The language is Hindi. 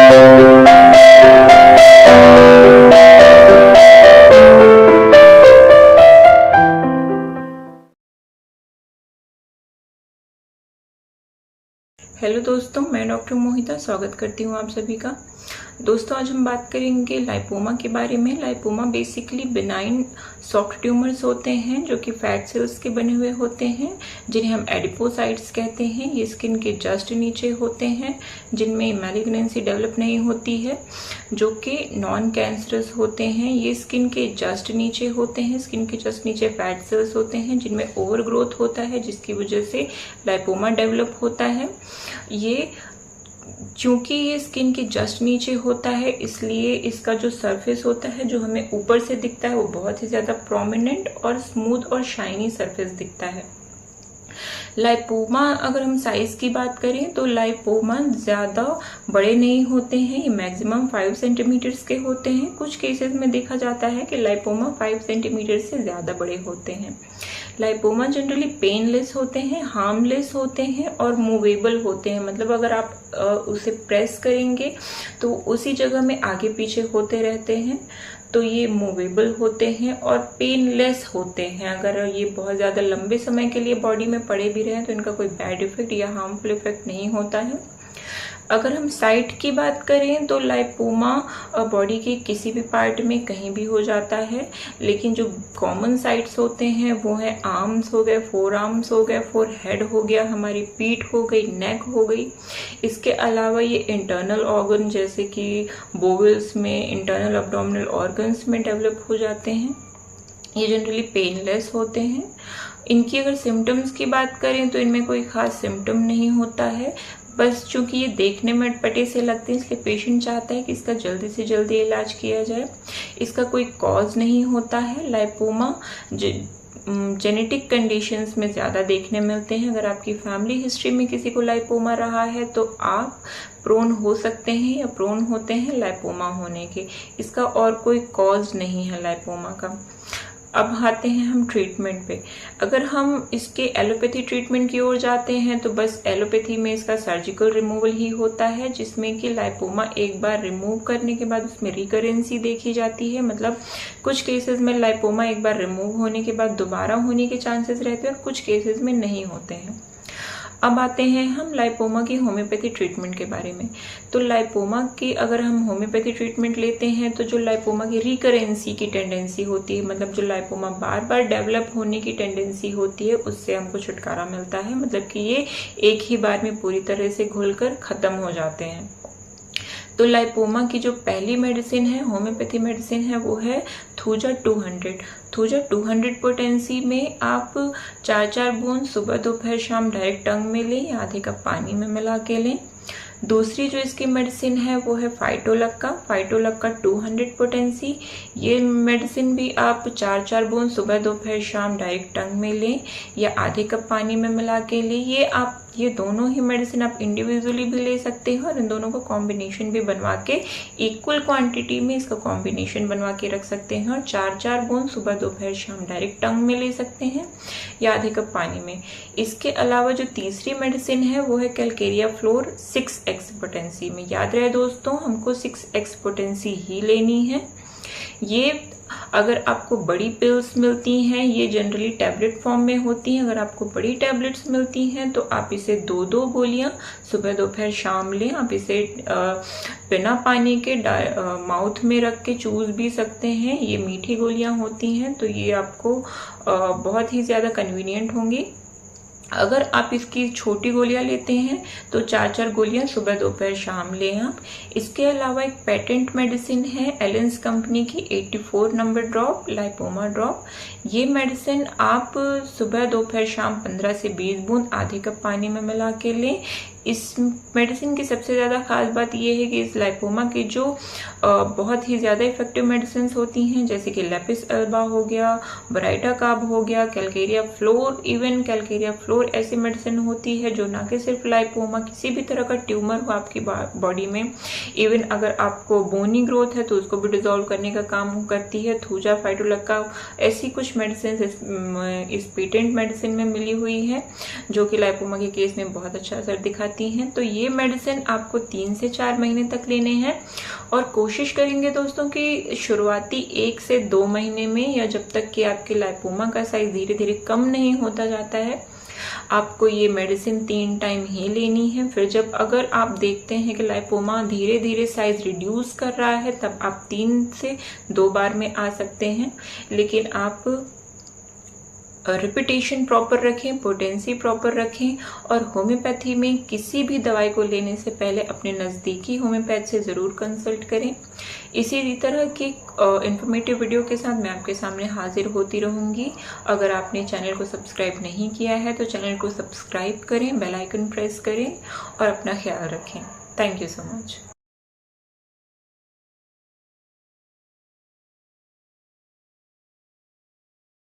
हेलो दोस्तों, मैं डॉक्टर मोहिता स्वागत करती हूँ आप सभी का। दोस्तों, आज हम बात करेंगे लाइपोमा के बारे में। Lipoma basically benign soft tumours होते हैं जो कि फैट सेल्स के बने हुए होते हैं, जिन्हें हम एडिपोसाइट्स कहते हैं। ये स्किन के जस्ट नीचे होते हैं, जिनमें मैलिग्नेंसी डेवलप नहीं होती है, जो कि नॉन कैंसरस होते हैं। ये स्किन के जस्ट नीचे होते हैं। स्किन के जस्ट नीचे फैट सेल्स होते हैं जिनमें ओवर ग्रोथ होता है, जिसकी वजह से लाइपोमा डेवलप होता है। ये चूंकि ये स्किन के जस्ट नीचे होता है, इसलिए इसका जो सरफेस होता है, जो हमें ऊपर से दिखता है, वो बहुत ही ज्यादा प्रोमिनेंट और स्मूथ और शाइनी सरफेस दिखता है। लाइपोमा, अगर हम साइज की बात करें तो लाइपोमा ज्यादा बड़े नहीं होते हैं। ये मैक्सिमम 5 सेंटीमीटर्स के होते हैं। कुछ केसेस में देखा जाता है कि लाइपोमा 5 सेंटीमीटर से ज्यादा बड़े होते हैं। लाइपोमा जनरली पेनलेस होते हैं, हार्मलेस होते हैं और मूवेबल होते हैं। मतलब अगर आप उसे प्रेस करेंगे तो उसी जगह में आगे पीछे होते रहते हैं। तो ये मूवेबल होते हैं और पेनलेस होते हैं। अगर ये बहुत ज़्यादा लंबे समय के लिए बॉडी में पड़े भी रहे तो इनका कोई बैड इफेक्ट या हार्मफुल इफेक्ट नहीं होता है। अगर हम साइट की बात करें तो लाइपोमा बॉडी के किसी भी पार्ट में कहीं भी हो जाता है, लेकिन जो कॉमन साइट्स होते हैं वो है आर्म्स हो गए, फोर आर्म्स हो गए, फोर हेड हो गया, हमारी पीठ हो गई, नेक हो गई। इसके अलावा ये इंटरनल ऑर्गन जैसे कि बोवेल्स में, इंटरनल एब्डोमिनल ऑर्गन्स में डेवलप हो जाते हैं। ये जनरली पेनलेस होते हैं। इनकी अगर सिम्टम्स की बात करें तो इनमें कोई खास सिम्टम नहीं होता है। बस चूंकि ये देखने में अटपटे से लगते हैं, इसलिए पेशेंट चाहता है कि इसका जल्दी से जल्दी इलाज किया जाए। इसका कोई कॉज नहीं होता है। लाइपोमा जेनेटिक कंडीशंस में ज़्यादा देखने मिलते हैं। अगर आपकी फैमिली हिस्ट्री में किसी को लाइपोमा रहा है तो आप प्रोन हो सकते हैं या प्रोन होते हैं लाइपोमा होने के। इसका और कोई कॉज नहीं है लाइपोमा का। अब आते हैं हम ट्रीटमेंट पे। अगर हम इसके एलोपैथी ट्रीटमेंट की ओर जाते हैं तो बस एलोपैथी में इसका सर्जिकल रिमूवल ही होता है, जिसमें कि लाइपोमा एक बार रिमूव करने के बाद उसमें रिकरेंसी देखी जाती है। मतलब कुछ केसेस में लाइपोमा एक बार रिमूव होने के बाद दोबारा होने के चांसेस रहते हैं और कुछ केसेस में नहीं होते हैं। अब आते हैं हम लाइपोमा की होम्योपैथी ट्रीटमेंट के बारे में। तो लाइपोमा की अगर हम होम्योपैथी ट्रीटमेंट लेते हैं तो जो लाइपोमा की रिकरेंसी की टेंडेंसी होती है, मतलब जो लाइपोमा बार बार डेवलप होने की टेंडेंसी होती है, उससे हमको छुटकारा मिलता है। मतलब कि ये एक ही बार में पूरी तरह से घुलकर खत्म हो जाते हैं। तो लाइपोमा की जो पहली मेडिसिन है, होम्योपैथी मेडिसिन है, वो है थूजा 200। थूजा 200 पोटेंसी में आप 4 बूंद सुबह दोपहर शाम डायरेक्ट टंग में लें या आधे कप पानी में मिला के लें। दूसरी जो इसकी मेडिसिन है वो है फाइटोलक्का। फाइटोलक्का 200 पोटेंसी। ये मेडिसिन भी आप 4 बूंद सुबह दोपहर शाम डायरेक्ट टंग में लें या आधे कप पानी में मिला के लें। ये दोनों ही मेडिसिन आप इंडिविजुअली भी ले सकते हैं और इन दोनों का कॉम्बिनेशन भी बनवा के इक्वल क्वांटिटी में इसका कॉम्बिनेशन बनवा के रख सकते हैं और 4 बूंद सुबह दोपहर शाम डायरेक्ट टंग में ले सकते हैं या आधे कप पानी में। इसके अलावा जो तीसरी मेडिसिन है वो है कैलकेरिया फ्लोर 6x पोटेंसी में। याद रहे दोस्तों, हमको 6x पोटेंसी ही लेनी है। ये अगर आपको बड़ी पिल्स मिलती हैं, ये जनरली टैबलेट फॉर्म में होती हैं। अगर आपको बड़ी टैबलेट्स मिलती हैं तो आप इसे 2 गोलियां सुबह दोपहर शाम लें। आप इसे बिना पानी के माउथ में रख के चूस भी सकते हैं। ये मीठी गोलियां होती हैं तो ये आपको बहुत ही ज़्यादा कन्वीनियंट होंगी। अगर आप इसकी छोटी गोलियां लेते हैं तो 4 गोलियां सुबह दोपहर शाम लें आप। इसके अलावा एक पेटेंट मेडिसिन है एलेंस कंपनी की 84 नंबर ड्रॉप, लाइपोमा ड्रॉप। ये मेडिसिन आप सुबह दोपहर शाम 15 से 20 बूंद आधे कप पानी में मिला के लें। इस मेडिसिन की सबसे ज़्यादा खास बात यह है कि इस लाइपोमा के जो बहुत ही ज़्यादा इफेक्टिव मेडिसिन होती हैं, जैसे कि लेपिस एल्बा हो गया, ब्राइटाकाब हो गया, Calcarea floor, even Calcarea floor ऐसी मेडिसिन होती है जो ना कि सिर्फ लाइपोमा, किसी भी तरह का ट्यूमर हो आपकी बॉडी में, इवन अगर आपको बोनी ग्रोथ है तो उसको भी डिजोल्व करने का काम करती है। थूजा, फाइटोलक्का ऐसी कुछ मेडिसिन इस पेटेंट मेडिसिन में मिली हुई है जो कि लाइपोमा के केस में बहुत अच्छा असर दिखाती जाती हैं। तो ये मेडिसिन आपको 3 से 4 महीने तक लेने हैं और कोशिश करेंगे दोस्तों कि शुरुआती 1 से 2 महीने में, या जब तक कि आपके लाइपोमा का साइज धीरे धीरे कम नहीं होता जाता है, आपको ये मेडिसिन 3 टाइम ही लेनी है। फिर जब अगर आप देखते हैं कि लाइपोमा धीरे धीरे साइज रिड्यूस कर रहा है, तब आप 3 से 2 बार में आ सकते हैं। लेकिन आप रिपीटेशन प्रॉपर रखें, पोटेंसी प्रॉपर रखें, और होम्योपैथी में किसी भी दवाई को लेने से पहले अपने नज़दीकी होम्योपैथ से ज़रूर कंसल्ट करें। इसी तरह की इंफॉर्मेटिव वीडियो के साथ मैं आपके सामने हाजिर होती रहूँगी। अगर आपने चैनल को सब्सक्राइब नहीं किया है तो चैनल को सब्सक्राइब करें, बेल आइकन प्रेस करें और अपना ख्याल रखें। Thank you so much.